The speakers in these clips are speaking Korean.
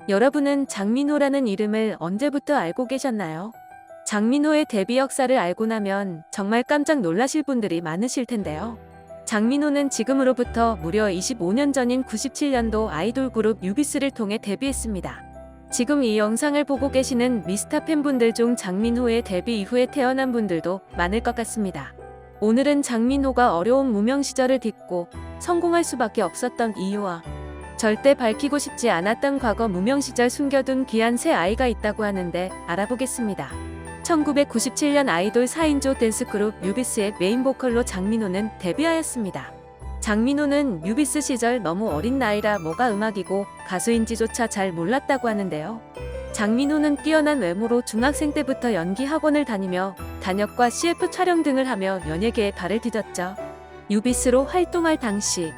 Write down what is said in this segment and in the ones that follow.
여러분은 장민호라는 이름을 언제부터 알고 계셨나요? 장민호의 데뷔 역사를 알고 나면 정말 깜짝 놀라실 분들이 많으실 텐데요. 장민호는 지금으로부터 무려 25년 전인 97년도 아이돌 그룹 유비스를 통해 데뷔했습니다. 지금 이 영상을 보고 계시는 미스터 팬분들 중 장민호의 데뷔 이후에 태어난 분들도 많을 것 같습니다. 오늘은 장민호가 어려운 무명 시절을 딛고 성공할 수밖에 없었던 이유와 절대 밝히고 싶지 않았던 과거 무명 시절 숨겨둔 귀한 새 아이가 있다고 하는데 알아보겠습니다. 1997년 아이돌 4인조 댄스그룹 유비스의 메인 보컬로 장민호는 데뷔하였습니다. 장민호는 유비스 시절 너무 어린 나이라 뭐가 음악이고 가수인지조차 잘 몰랐다고 하는데요. 장민호는 뛰어난 외모로 중학생 때부터 연기 학원을 다니며 단역과 CF 촬영 등을 하며 연예계에 발을 디뎠죠. 유비스로 활동할 당시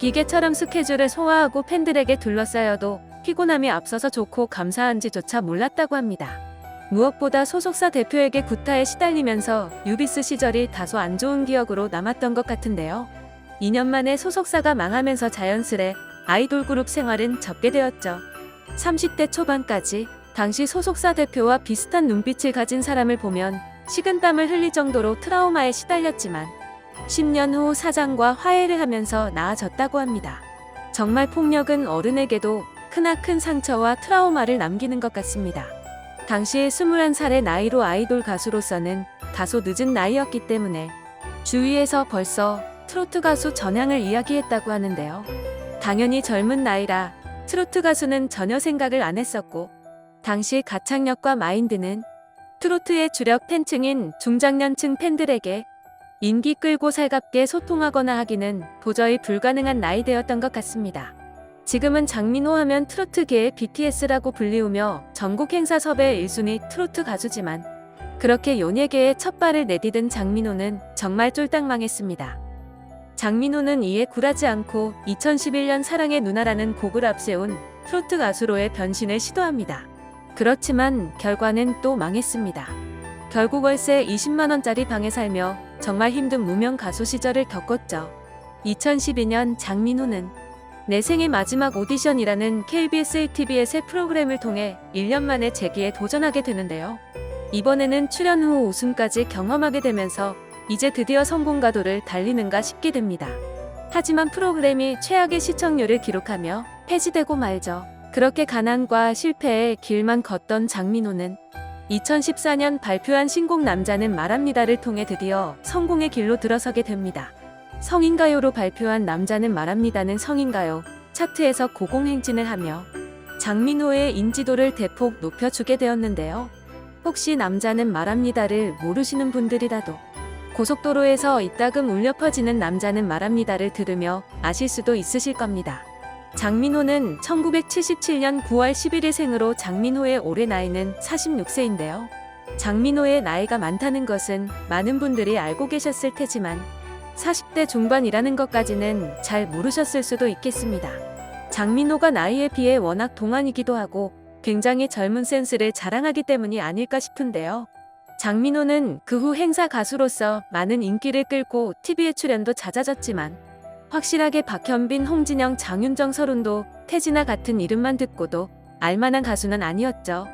기계처럼 스케줄을 소화하고 팬들에게 둘러싸여도 피곤함이 앞서서 좋고 감사한지조차 몰랐다고 합니다. 무엇보다 소속사 대표에게 구타에 시달리면서 유비스 시절이 다소 안 좋은 기억으로 남았던 것 같은데요. 2년 만에 소속사가 망하면서 자연스레 아이돌 그룹 생활은 접게 되었죠. 30대 초반까지 당시 소속사 대표와 비슷한 눈빛을 가진 사람을 보면 식은땀을 흘릴 정도로 트라우마에 시달렸지만 10년 후 사장과 화해를 하면서 나아졌다고 합니다. 정말 폭력은 어른에게도 크나큰 상처와 트라우마를 남기는 것 같습니다. 당시 21살의 나이로 아이돌 가수로서는 다소 늦은 나이였기 때문에 주위에서 벌써 트로트 가수 전향을 이야기했다고 하는데요. 당연히 젊은 나이라 트로트 가수는 전혀 생각을 안 했었고 당시 가창력과 마인드는 트로트의 주력 팬층인 중장년층 팬들에게 인기 끌고 살갑게 소통하거나 하기는 도저히 불가능한 나이대였던 것 같습니다. 지금은 장민호 하면 트로트계의 BTS라고 불리우며 전국 행사 섭외 1순위 트로트 가수지만 그렇게 연예계에 첫 발을 내디딘 장민호는 정말 쫄딱 망했습니다. 장민호는 이에 굴하지 않고 2011년 사랑의 누나라는 곡을 앞세운 트로트 가수로의 변신을 시도합니다. 그렇지만 결과는 또 망했습니다. 결국 월세 20만원짜리 방에 살며 정말 힘든 무명 가수 시절을 겪었죠. 2012년 장민호는 내 생의 마지막 오디션이라는 KBS ATV의 새 프로그램을 통해 1년 만에 재기에 도전하게 되는데요. 이번에는 출연 후 우승까지 경험하게 되면서 이제 드디어 성공 가도를 달리는가 싶게 됩니다. 하지만 프로그램이 최악의 시청률을 기록하며 폐지되고 말죠. 그렇게 가난과 실패의 길만 걷던 장민호는 2014년 발표한 신곡 남자는 말합니다를 통해 드디어 성공의 길로 들어서게 됩니다. 성인가요로 발표한 남자는 말합니다는 성인가요 차트에서 고공행진을 하며 장민호의 인지도를 대폭 높여주게 되었는데요. 혹시 남자는 말합니다를 모르시는 분들이라도 고속도로에서 이따금 울려 퍼지는 남자는 말합니다를 들으며 아실 수도 있으실 겁니다. 장민호는 1977년 9월 11일 생으로 장민호의 올해 나이는 46세인데요. 장민호의 나이가 많다는 것은 많은 분들이 알고 계셨을 테지만 40대 중반이라는 것까지는 잘 모르셨을 수도 있겠습니다. 장민호가 나이에 비해 워낙 동안이기도 하고 굉장히 젊은 센스를 자랑하기 때문이 아닐까 싶은데요. 장민호는 그 후 행사 가수로서 많은 인기를 끌고 TV에 출연도 잦아졌지만 확실하게 박현빈, 홍진영, 장윤정, 서른도, 태진아 같은 이름만 듣고도 알만한 가수는 아니었죠.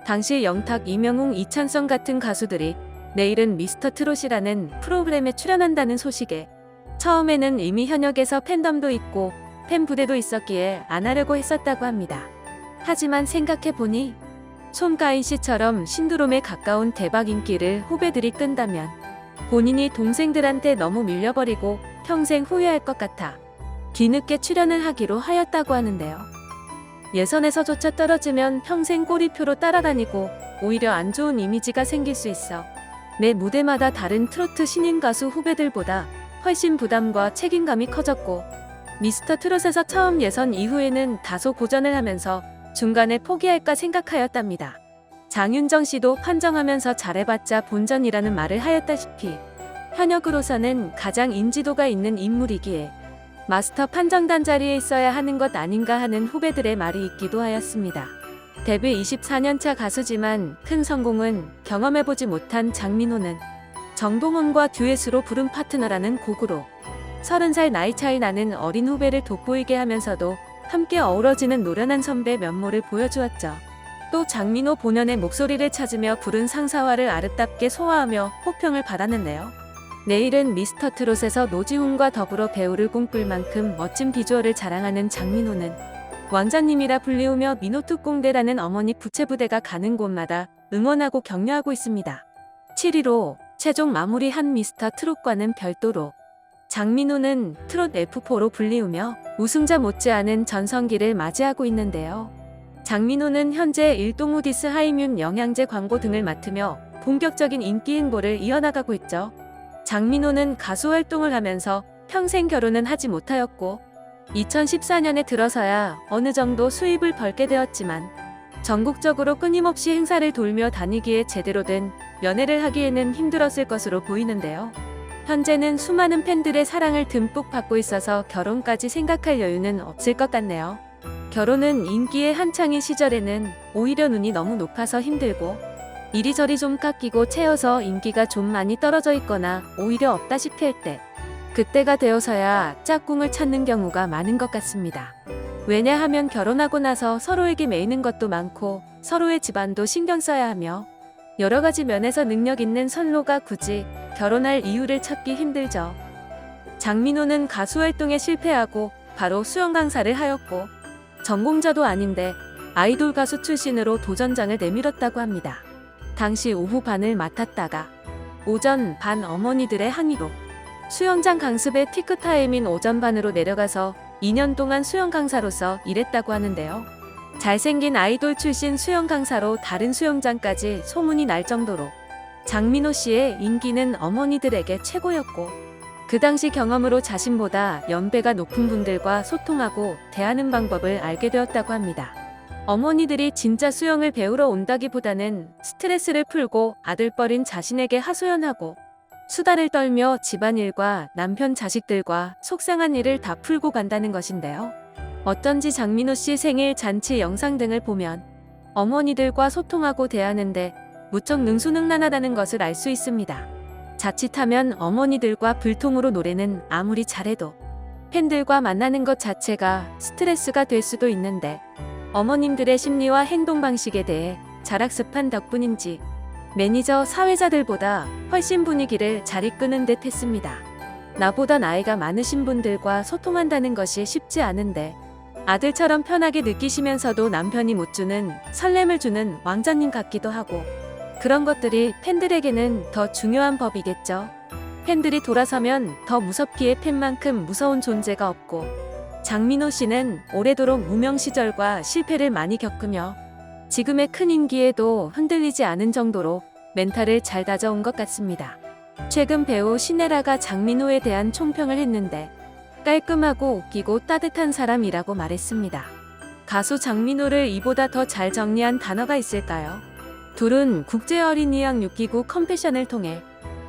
당시 영탁, 이명웅, 이찬성 같은 가수들이 내일은 미스터 트롯이라는 프로그램에 출연한다는 소식에 처음에는 이미 현역에서 팬덤도 있고 팬 부대도 있었기에 안 하려고 했었다고 합니다. 하지만 생각해보니 손가인 씨처럼 신드롬에 가까운 대박 인기를 후배들이 끈다면 본인이 동생들한테 너무 밀려버리고 평생 후회할 것 같아 뒤늦게 출연을 하기로 하였다고 하는데요. 예선에서조차 떨어지면 평생 꼬리표로 따라다니고 오히려 안 좋은 이미지가 생길 수 있어 매 무대마다 다른 트로트 신인 가수 후배들보다 훨씬 부담과 책임감이 커졌고 미스터 트롯에서 처음 예선 이후에는 다소 고전을 하면서 중간에 포기할까 생각하였답니다. 장윤정 씨도 판정하면서 잘해봤자 본전이라는 말을 하였다시피 현역으로서는 가장 인지도가 있는 인물이기에 마스터 판정단 자리에 있어야 하는 것 아닌가 하는 후배들의 말이 있기도 하였습니다. 데뷔 24년차 가수지만 큰 성공은 경험해보지 못한 장민호는 정동원과 듀엣으로 부른 파트너라는 곡으로 30살 나이 차이 나는 어린 후배를 돋보이게 하면서도 함께 어우러지는 노련한 선배 면모를 보여주었죠. 또 장민호 본연의 목소리를 찾으며 부른 상사화를 아름답게 소화하며 호평을 받았는데요. 내일은 미스터 트롯에서 노지훈과 더불어 배우를 꿈꿀 만큼 멋진 비주얼을 자랑하는 장민호는 왕자님이라 불리우며 민호특공대라는 어머니 부채부대가 가는 곳마다 응원하고 격려하고 있습니다. 7위로 최종 마무리한 미스터 트롯과는 별도로 장민호는 트롯 F4로 불리우며 우승자 못지않은 전성기를 맞이하고 있는데요. 장민호는 현재 일동후디스 하이뮨 영양제 광고 등을 맡으며 본격적인 인기 행보를 이어나가고 있죠. 장민호는 가수 활동을 하면서 평생 결혼은 하지 못하였고 2014년에 들어서야 어느 정도 수입을 벌게 되었지만 전국적으로 끊임없이 행사를 돌며 다니기에 제대로 된 연애를 하기에는 힘들었을 것으로 보이는데요. 현재는 수많은 팬들의 사랑을 듬뿍 받고 있어서 결혼까지 생각할 여유는 없을 것 같네요. 결혼은 인기의 한창인 시절에는 오히려 눈이 너무 높아서 힘들고 이리저리 좀 깎이고 채여서 인기가 좀 많이 떨어져 있거나 오히려 없다시피 할 때 그때가 되어서야 짝꿍을 찾는 경우가 많은 것 같습니다. 왜냐하면 결혼하고 나서 서로에게 매이는 것도 많고 서로의 집안도 신경 써야 하며 여러 가지 면에서 능력 있는 선로가 굳이 결혼할 이유를 찾기 힘들죠. 장민호는 가수 활동에 실패하고 바로 수영 강사를 하였고 전공자도 아닌데 아이돌 가수 출신으로 도전장을 내밀었다고 합니다. 당시 오후 반을 맡았다가 오전 반 어머니들의 항의로 수영장 강습의 피크타임인 오전 반으로 내려가서 2년 동안 수영 강사로서 일했다고 하는데요. 잘생긴 아이돌 출신 수영 강사로 다른 수영장까지 소문이 날 정도로 장민호 씨의 인기는 어머니들에게 최고였고 그 당시 경험으로 자신보다 연배가 높은 분들과 소통하고 대하는 방법을 알게 되었다고 합니다. 어머니들이 진짜 수영을 배우러 온다기보다는 스트레스를 풀고 아들뻘인 자신에게 하소연하고 수다를 떨며 집안일과 남편 자식들과 속상한 일을 다 풀고 간다는 것인데요. 어쩐지 장민호 씨 생일 잔치 영상 등을 보면 어머니들과 소통하고 대하는데 무척 능수능란하다는 것을 알 수 있습니다. 자칫하면 어머니들과 불통으로 노래는 아무리 잘해도 팬들과 만나는 것 자체가 스트레스가 될 수도 있는데 어머님들의 심리와 행동 방식에 대해 잘 학습한 덕분인지 매니저 사회자들보다 훨씬 분위기를 잘 이끄는 듯 했습니다. 나보다 나이가 많으신 분들과 소통한다는 것이 쉽지 않은데 아들처럼 편하게 느끼시면서도 남편이 못 주는 설렘을 주는 왕자님 같기도 하고 그런 것들이 팬들에게는 더 중요한 법이겠죠. 팬들이 돌아서면 더 무섭기에 팬만큼 무서운 존재가 없고 장민호 씨는 오래도록 무명 시절과 실패를 많이 겪으며 지금의 큰 인기에도 흔들리지 않은 정도로 멘탈을 잘 다져온 것 같습니다. 최근 배우 신혜라가 장민호에 대한 총평을 했는데 깔끔하고 웃기고 따뜻한 사람이라고 말했습니다. 가수 장민호를 이보다 더 잘 정리한 단어가 있을까요? 둘은 국제어린이양 6기구 컴패션을 통해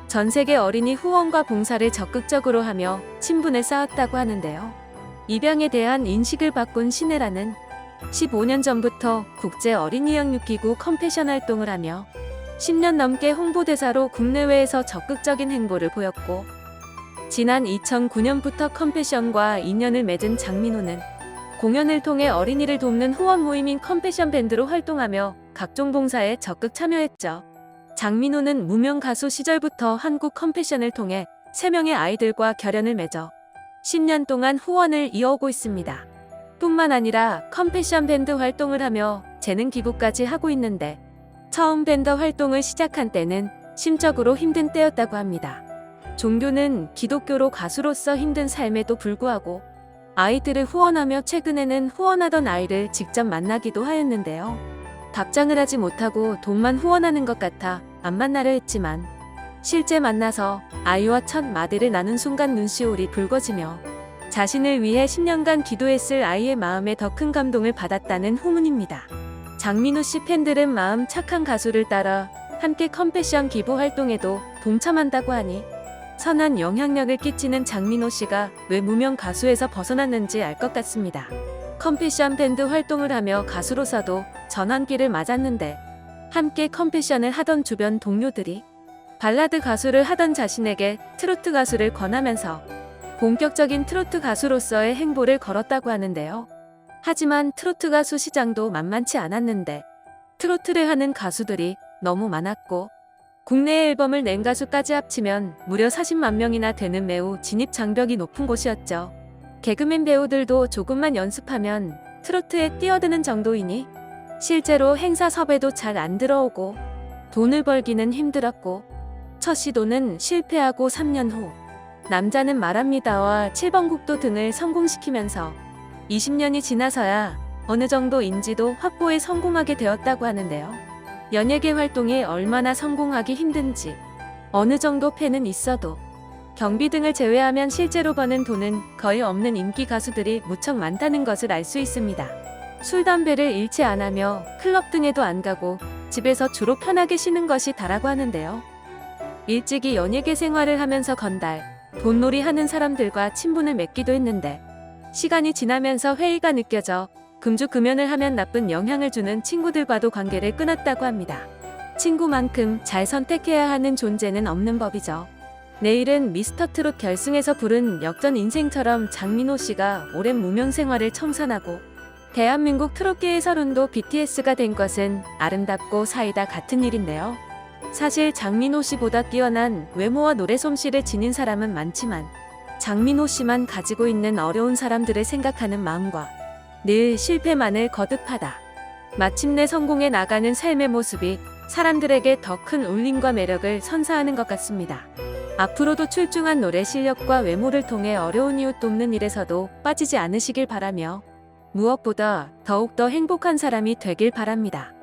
전 세계 어린이 후원과 봉사를 적극적으로 하며 친분을 쌓았다고 하는데요. 입양에 대한 인식을 바꾼 신혜라는 15년 전부터 국제어린이양 6기구 컴패션 활동을 하며 10년 넘게 홍보대사로 국내외에서 적극적인 행보를 보였고 지난 2009년부터 컴패션과 인연을 맺은 장민호는 공연을 통해 어린이를 돕는 후원 모임인 컴패션 밴드로 활동하며 각종 봉사에 적극 참여했죠. 장민호는 무명 가수 시절부터 한국 컴패션을 통해 3명의 아이들과 결연을 맺어 10년 동안 후원을 이어오고 있습니다. 뿐만 아니라 컴패션 밴드 활동을 하며 재능 기부까지 하고 있는데 처음 밴드 활동을 시작한 때는 심적으로 힘든 때였다고 합니다. 종교는 기독교로 가수로서 힘든 삶에도 불구하고 아이들을 후원하며 최근에는 후원하던 아이를 직접 만나기도 하였는데요. 답장을 하지 못하고 돈만 후원하는 것 같아 안 만나려 했지만 실제 만나서 아이와 첫 마디를 나눈 순간 눈시울이 붉어지며 자신을 위해 10년간 기도했을 아이의 마음에 더 큰 감동을 받았다는 후문입니다. 장민호 씨 팬들은 마음 착한 가수를 따라 함께 컴패션 기부 활동에도 동참한다고 하니 선한 영향력을 끼치는 장민호 씨가 왜 무명 가수에서 벗어났는지 알 것 같습니다. 컴패션 밴드 활동을 하며 가수로서도 전환기를 맞았는데 함께 컴패션을 하던 주변 동료들이 발라드 가수를 하던 자신에게 트로트 가수를 권하면서 본격적인 트로트 가수로서의 행보를 걸었다고 하는데요. 하지만 트로트 가수 시장도 만만치 않았는데 트로트를 하는 가수들이 너무 많았고 국내 앨범을 낸 가수까지 합치면 무려 40만 명이나 되는 매우 진입 장벽이 높은 곳이었죠. 개그맨 배우들도 조금만 연습하면 트로트에 뛰어드는 정도이니 실제로 행사 섭외도 잘 안 들어오고 돈을 벌기는 힘들었고 첫 시도는 실패하고 3년 후 남자는 말합니다와 7번 국도 등을 성공시키면서 20년이 지나서야 어느 정도 인지도 확보에 성공하게 되었다고 하는데요. 연예계 활동이 얼마나 성공하기 힘든지 어느 정도 팬은 있어도 경비 등을 제외하면 실제로 버는 돈은 거의 없는 인기 가수들이 무척 많다는 것을 알 수 있습니다. 술, 담배를 일체 안 하며 클럽 등에도 안 가고 집에서 주로 편하게 쉬는 것이 다라고 하는데요. 일찍이 연예계 생활을 하면서 건달, 돈놀이 하는 사람들과 친분을 맺기도 했는데 시간이 지나면서 회의가 느껴져 금주금연을 하면 나쁜 영향을 주는 친구들과도 관계를 끊었다고 합니다. 친구만큼 잘 선택해야 하는 존재는 없는 법이죠. 내일은 미스터트롯 결승에서 부른 역전 인생처럼 장민호 씨가 오랜 무명 생활을 청산하고 대한민국 트롯계의 서른도 BTS가 된 것은 아름답고 사이다 같은 일인데요. 사실 장민호 씨보다 뛰어난 외모와 노래 솜씨를 지닌 사람은 많지만 장민호 씨만 가지고 있는 어려운 사람들을 생각하는 마음과 늘 실패만을 거듭하다 마침내 성공해 나가는 삶의 모습이 사람들에게 더 큰 울림과 매력을 선사하는 것 같습니다. 앞으로도 출중한 노래 실력과 외모를 통해 어려운 이웃 돕는 일에서도 빠지지 않으시길 바라며 무엇보다 더욱더 행복한 사람이 되길 바랍니다.